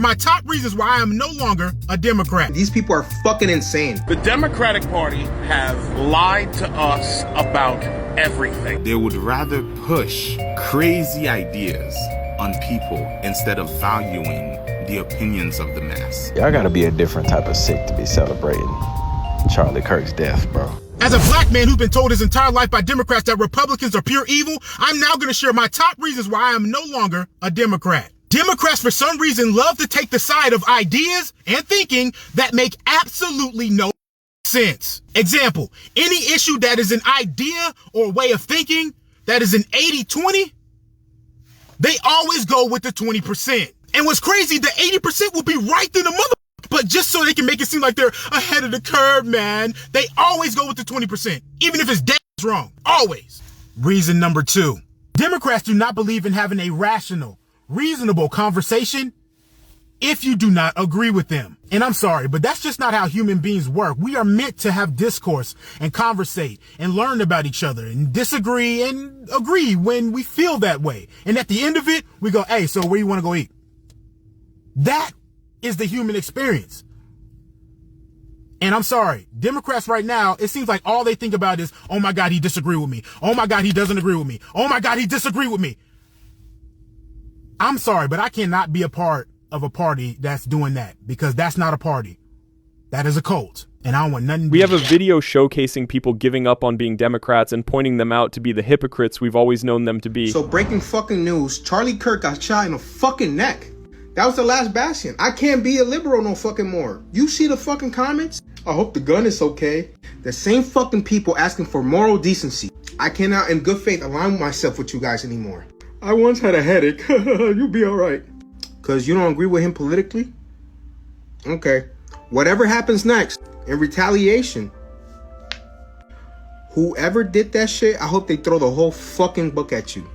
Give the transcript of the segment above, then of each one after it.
My top reasons why I am no longer a Democrat. These people are fucking insane. The Democratic Party have lied to us about everything. They would rather push crazy ideas on people instead of valuing the opinions of the mass. Y'all gotta be a different type of sick to be celebrating Charlie Kirk's death, bro. As a black man who's been told his entire life by Democrats that Republicans are pure evil, I'm now going to share my top reasons why I am no longer a Democrat. Democrats, for some reason, love to take the side of ideas and thinking that make absolutely no sense. Example, any issue that is an idea or way of thinking that is an 80-20, they always go with the 20%. And what's crazy, the 80% will be right in the mother. But just so they can make it seem like they're ahead of the curve, man, they always go with the 20%, even if it's dead wrong. Always. Reason number 2. Democrats do not believe in having a rational, reasonable conversation if you do not agree with them. And I'm sorry, but that's just not how human beings work. We are meant to have discourse and conversate and learn about each other and disagree and agree when we feel that way. And at the end of it, we go, hey, so where you want to go eat? That is the human experience. And I'm sorry, Democrats right now, it seems like all they think about is, oh my God, he disagreed with me. Oh my God, he doesn't agree with me. Oh my God, he disagreed with me. I'm sorry, but I cannot be a part of a party that's doing that, because that's not a party. That is a cult. And I don't want nothing to do. We have a video showcasing people giving up on being Democrats and pointing them out to be the hypocrites we've always known them to be. So breaking fucking news, Charlie Kirk got shot in the fucking neck. That was the last bastion. I can't be a liberal no fucking more. You see the fucking comments? I hope the gun is okay. The same fucking people asking for moral decency. I cannot in good faith align myself with you guys anymore. I once had a headache. You'll be alright. Cause you don't agree with him politically? Okay. Whatever happens next, in retaliation, whoever did that shit, I hope they throw the whole fucking book at you.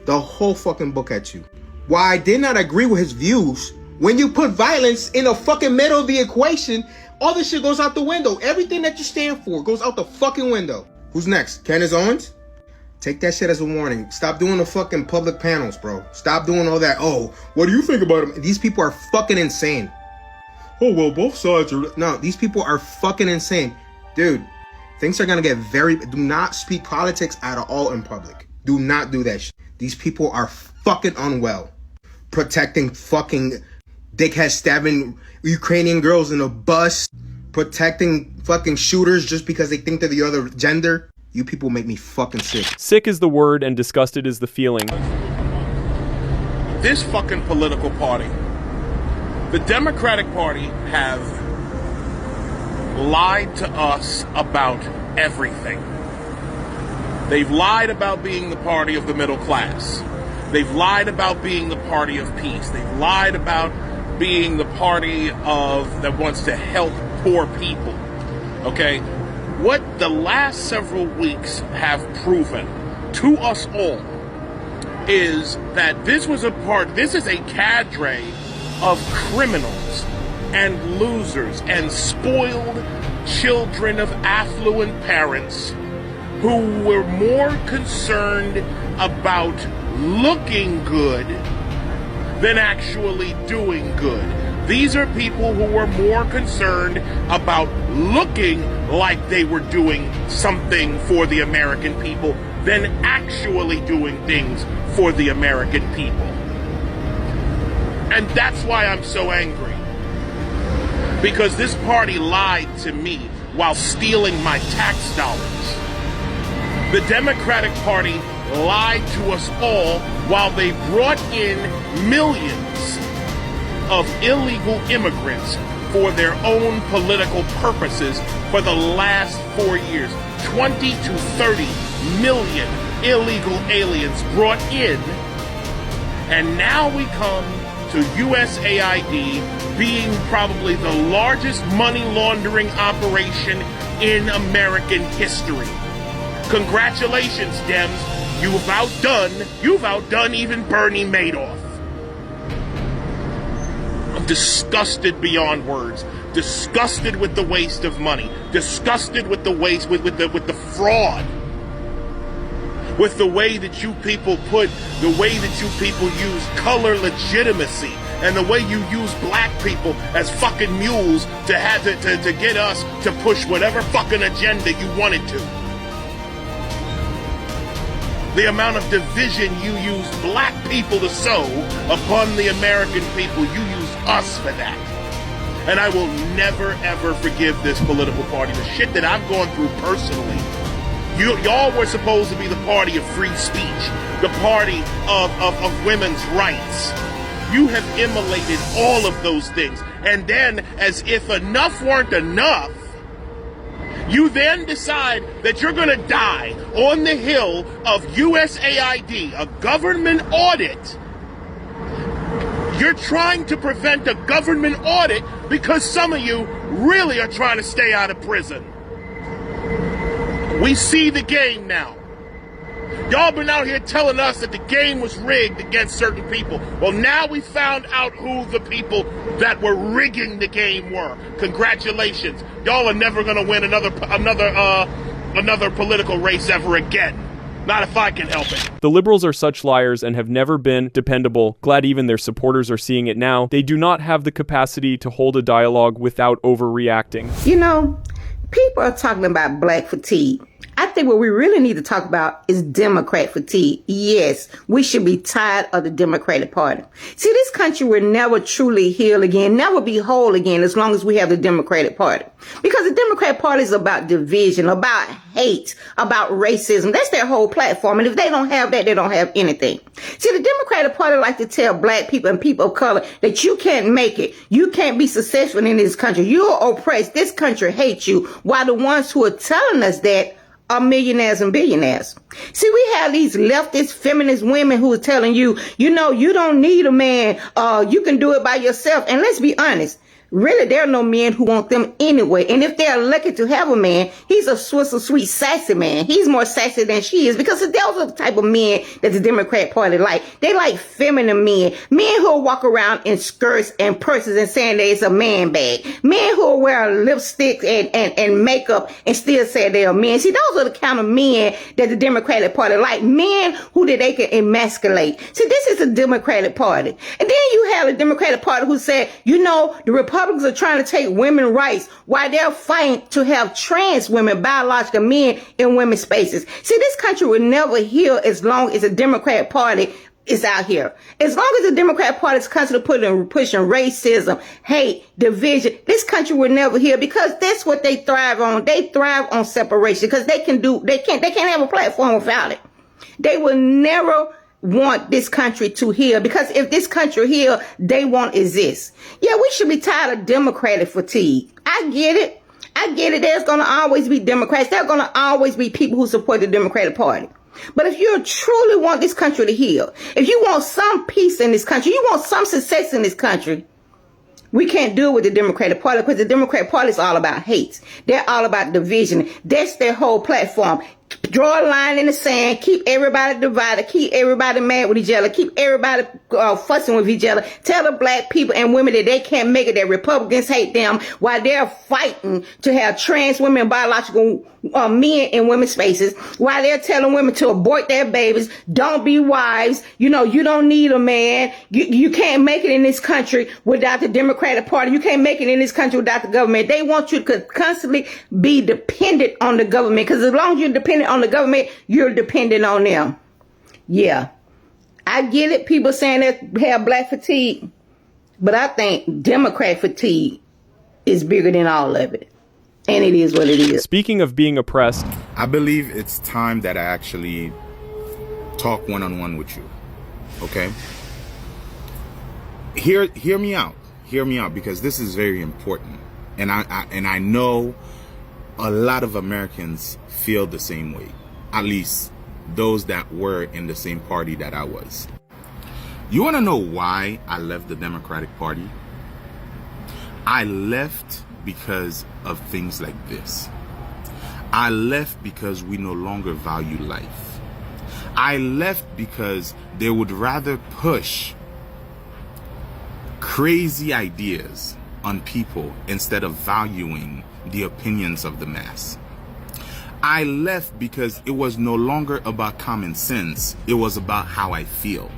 The whole fucking book at you. Why I did not agree with his views, when you put violence in the fucking middle of the equation, all this shit goes out the window. Everything that you stand for goes out the fucking window. Who's next? Candace Owens? Take that shit as a warning. Stop doing the fucking public panels, bro. Stop doing all that. Oh, what do you think about him? These people are fucking insane. Oh, well, both sides are... No, these people are fucking insane. Dude, things are gonna get very... Do not speak politics at all in public. Do not do that shit. These people are fucking unwell. Protecting fucking dickheads stabbing Ukrainian girls in a bus. Protecting fucking shooters just because they think they're the other gender. You people make me fucking sick. Sick is the word and disgusted is the feeling. This fucking political party, the Democratic Party, have lied to us about everything. They've lied about being the party of the middle class. They've lied about being the party of peace. They've lied about being the party of that wants to help poor people. Okay? What the last several weeks have proven to us all is that this is a cadre of criminals and losers and spoiled children of affluent parents who were more concerned about looking good than actually doing good. These are people who were more concerned about looking like they were doing something for the American people than actually doing things for the American people. And that's why I'm so angry. Because this party lied to me while stealing my tax dollars. The Democratic Party lied to us all while they brought in millions of illegal immigrants for their own political purposes for the last 4 years. 20 to 30 million illegal aliens brought in. And now we come to USAID being probably the largest money laundering operation in American history. Congratulations, Dems. You've outdone even Bernie Madoff. I'm disgusted beyond words. Disgusted with the waste of money. Disgusted with the waste, with the fraud. With the way that you people use color legitimacy and the way you use black people as fucking mules to have to get us to push whatever fucking agenda you wanted to. The amount of division you use black people to sow upon the American people, you use us for that. And I will never ever forgive this political party. The shit that I've gone through personally. Y'all were supposed to be the party of free speech, the party of women's rights. You have immolated all of those things. And then, as if enough weren't enough, you then decide that you're going to die on the hill of USAID, a government audit. You're trying to prevent a government audit because some of you really are trying to stay out of prison. We see the game now. Y'all been out here telling us that the game was rigged against certain people. Well, now we found out who the people that were rigging the game were. Congratulations. Y'all are never going to win another political race ever again. Not if I can help it. The liberals are such liars and have never been dependable. Glad even their supporters are seeing it now. They do not have the capacity to hold a dialogue without overreacting. You know, people are talking about black fatigue. I think what we really need to talk about is Democrat fatigue. Yes, we should be tired of the Democratic Party. See, this country will never truly heal again, never be whole again as long as we have the Democratic Party. Because the Democratic Party is about division, about hate, about racism. That's their whole platform. And if they don't have that, they don't have anything. See, the Democratic Party like to tell black people and people of color that you can't make it. You can't be successful in this country. You're oppressed. This country hates you. While the ones who are telling us that are millionaires and billionaires. See, we have these leftist, feminist women who are telling you, you know, you don't need a man. You can do it by yourself. And let's be honest. Really, there are no men who want them anyway. And if they're lucky to have a man, he's a sweet, sassy man. He's more sassy than she is because those are the type of men that the Democrat Party like. They like feminine men. Men who will walk around in skirts and purses and saying that it's a man bag. Men who will wear lipstick and makeup and still say they're men. See, those are the kind of men that the Democratic Party like. Men who they can emasculate. See, this is the Democratic Party. And then you have the Democratic Party who said, you know, the Republicans are trying to take women's rights while they're fighting to have trans women, biological men in women's spaces. See, this country will never heal as long as the Democratic Party is out here. As long as the Democratic Party is constantly pushing racism, hate, division, this country will never heal because that's what they thrive on. They thrive on separation because they can't have a platform without it. They will never want this country to heal because if this country heal, they won't exist. Yeah, we should be tired of Democratic fatigue. I get it. There's going to always be Democrats. There are going to always be people who support the Democratic Party. But if you truly want this country to heal, if you want some peace in this country, you want some success in this country, we can't do it with the Democratic Party because the Democratic Party is all about hate. They're all about division. That's their whole platform. Draw a line in the sand, keep everybody divided, keep everybody mad with each other, keep everybody fussing with each other. Tell the black people and women that they can't make it, that Republicans hate them while they're fighting to have trans women, biological men in women's spaces, while they're telling women to abort their babies, don't be wives, you know, you don't need a man, you can't make it in this country without the Democratic Party, you can't make it in this country without the government. They want you to constantly be dependent on the government because as long as you're dependent on the government, you're dependent on them. Yeah, I get it. People saying that they have black fatigue, but I think Democrat fatigue is bigger than all of it. And it is what it is. Speaking of being oppressed, I believe it's time that I actually talk one-on-one with you. Okay? Hear me out. Hear me out because this is very important. And I know a lot of Americans feel the same way. At least those that were in the same party that I was. You want to know why I left the Democratic Party? I left because of things like this. I left because we no longer value life. I left because they would rather push crazy ideas on people instead of valuing the opinions of the mass. I left because it was no longer about common sense. It was about how I feel.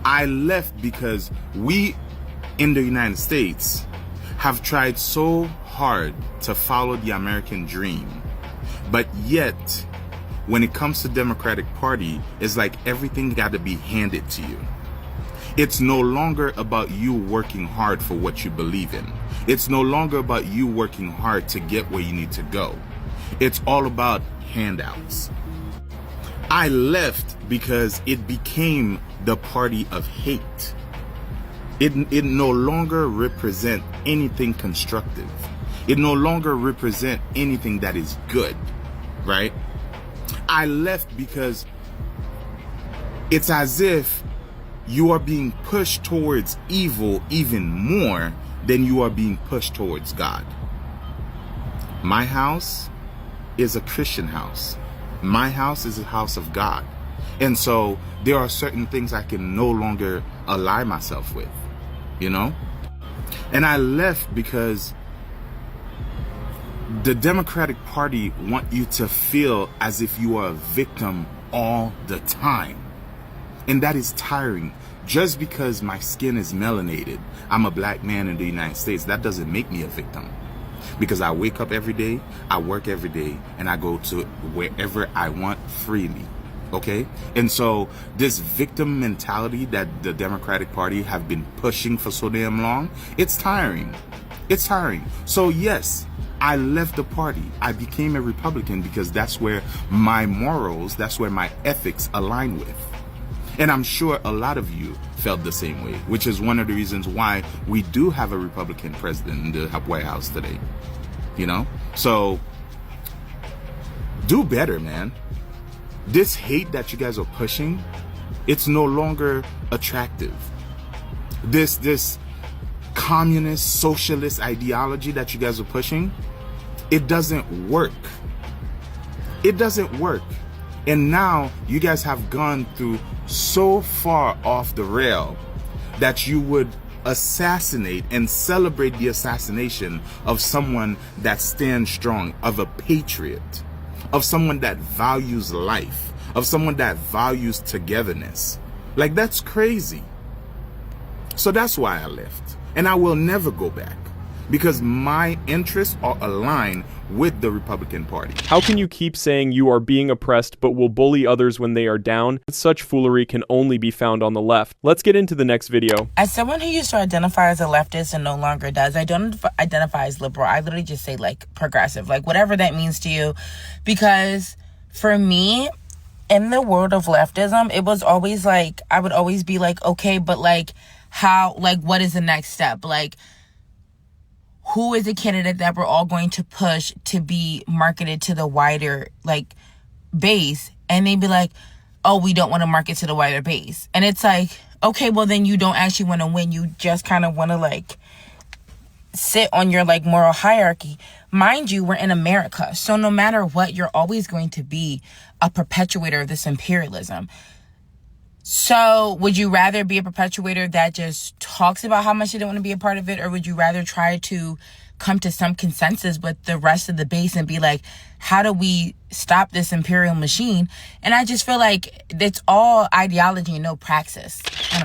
I left because we in the United States have tried so hard to follow the American dream, but yet when it comes to Democratic Party, it's like everything got to be handed to you. It's no longer about you working hard for what you believe in. It's no longer about you working hard to get where you need to go. It's all about handouts. I left because it became the party of hate. It no longer represent anything constructive. It no longer represent anything that is good, right? I left because it's as if you are being pushed towards evil even more than you are being pushed towards God. My house is a Christian house. My house is a house of God. And so there are certain things I can no longer ally myself with, you know? And I left because the Democratic Party want you to feel as if you are a victim all the time. And that is tiring. Just because my skin is melanated, I'm a black man in the United States, that doesn't make me a victim. Because I wake up every day, I work every day, and I go to wherever I want freely. Okay? And so this victim mentality that the Democratic Party have been pushing for so damn long, it's tiring. It's tiring. So yes, I left the party. I became a Republican because that's where my morals, that's where my ethics align with. And I'm sure a lot of you felt the same way, which is one of the reasons why we do have a Republican president in the White House today. You know? So do better, man. This hate that you guys are pushing, it's no longer attractive. This communist, socialist ideology that you guys are pushing, it doesn't work. It doesn't work. And now you guys have gone through so far off the rail that you would assassinate and celebrate the assassination of someone that stands strong, of a patriot, of someone that values life, of someone that values togetherness. Like, that's crazy. So that's why I left. And I will never go back, because my interests are aligned with the Republican Party. How can you keep saying you are being oppressed but will bully others when they are down? Such foolery can only be found on the left. Let's get into the next video. As someone who used to identify as a leftist and no longer does, I don't identify as liberal. I literally just say like progressive, like whatever that means to you. Because for me, in the world of leftism, it was always like, I would always be like, okay, but like how, like what is the next step? Like, who is a candidate that we're all going to push to be marketed to the wider, like, base? And they'd be like, oh, we don't want to market to the wider base. And it's like, okay, well, then you don't actually want to win. You just kind of want to, like, sit on your, like, moral hierarchy. Mind you, we're in America. So no matter what, you're always going to be a perpetuator of this imperialism. So would you rather be a perpetuator that just talks about how much you don't want to be a part of it? Or would you rather try to come to some consensus with the rest of the base and be like, how do we stop this imperial machine? And I just feel like it's all ideology and no praxis.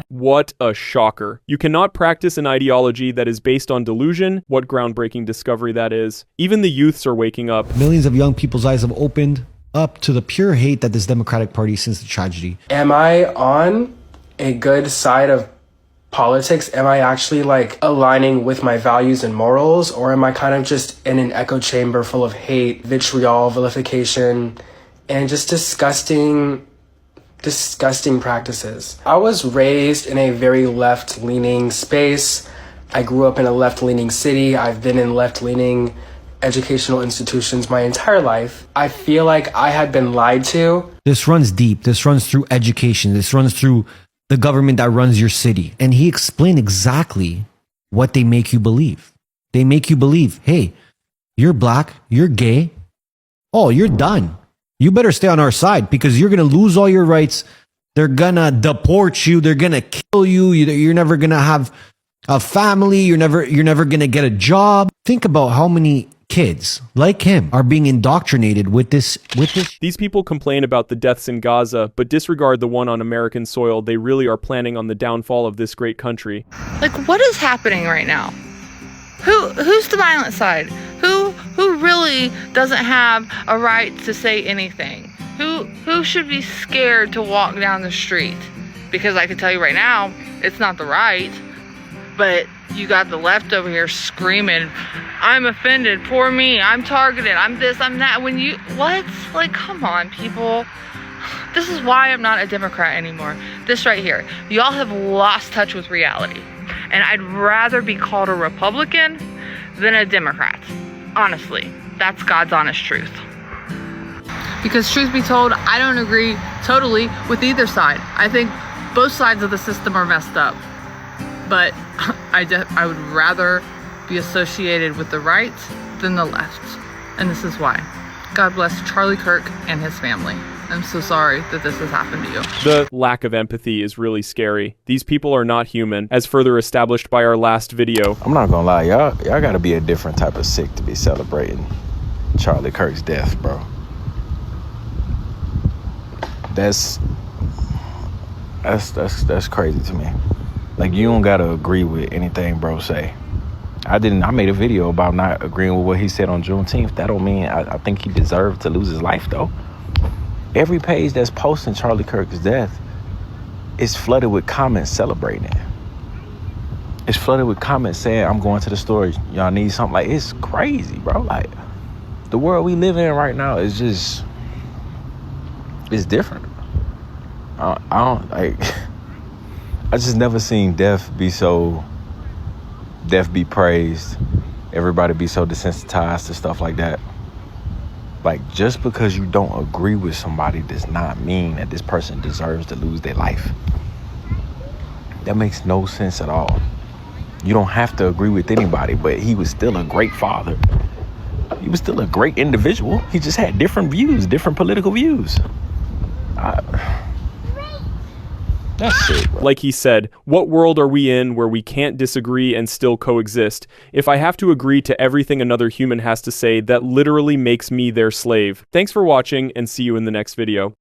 What a shocker. You cannot practice an ideology that is based on delusion. What groundbreaking discovery that is. Even the youths are waking up. Millions of young people's eyes have opened up to the pure hate that this Democratic Party since the tragedy. Am I on a good side of politics? Am I actually like aligning with my values and morals? Or am I kind of just in an echo chamber full of hate, vitriol, vilification, and just disgusting practices? I was raised in a very left-leaning space. I grew up in a left-leaning city. I've been in left-leaning educational institutions my entire life. I feel like I had been lied to. This runs deep. This runs through education. This runs through the government that runs your city. And he explained exactly what they make you believe. They make you believe, hey, you're black, you're gay. Oh, you're done. You better stay on our side because you're going to lose all your rights. They're going to deport you. They're going to kill you. You're never going to have a family. You're never going to get a job. Think about how many kids like him are being indoctrinated with this. These people complain about the deaths in Gaza, but disregard the one on American soil. They really are planning on the downfall of this great country. Like, what is happening right now? Who's the violent side? Who really doesn't have a right to say anything? Who should be scared to walk down the street? Because I can tell you right now, it's not the right, but you got the left over here screaming, I'm offended, poor me, I'm targeted, I'm this, I'm that. When you, what? Like, come on, people. This is why I'm not a Democrat anymore. This right here. Y'all have lost touch with reality. And I'd rather be called a Republican than a Democrat. Honestly, that's God's honest truth. Because truth be told, I don't agree totally with either side. I think both sides of the system are messed up. But I would rather be associated with the right than the left. And this is why. God bless Charlie Kirk and his family. I'm so sorry that this has happened to you. The lack of empathy is really scary. These people are not human, as further established by our last video. I'm not gonna lie, y'all gotta be a different type of sick to be celebrating Charlie Kirk's death, bro. That's crazy to me. Like, you don't gotta agree with anything bro say. I made a video about not agreeing with what he said on Juneteenth. That don't mean I think he deserved to lose his life, though. Every page that's posting Charlie Kirk's death is flooded with comments celebrating it. It's flooded with comments saying, I'm going to the store, y'all need something. Like, it's crazy, bro. Like, the world we live in right now is just, it's different. I don't, like, I just never seen death be praised, everybody be so desensitized to stuff like that. Like, just because you don't agree with somebody does not mean that this person deserves to lose their life. That makes no sense at all. You don't have to agree with anybody, but he was still a great father. He was still a great individual. He just had different views, different political views. That's it, bro. Like he said, what world are we in where we can't disagree and still coexist? If I have to agree to everything another human has to say, that literally makes me their slave. Thanks for watching, and see you in the next video.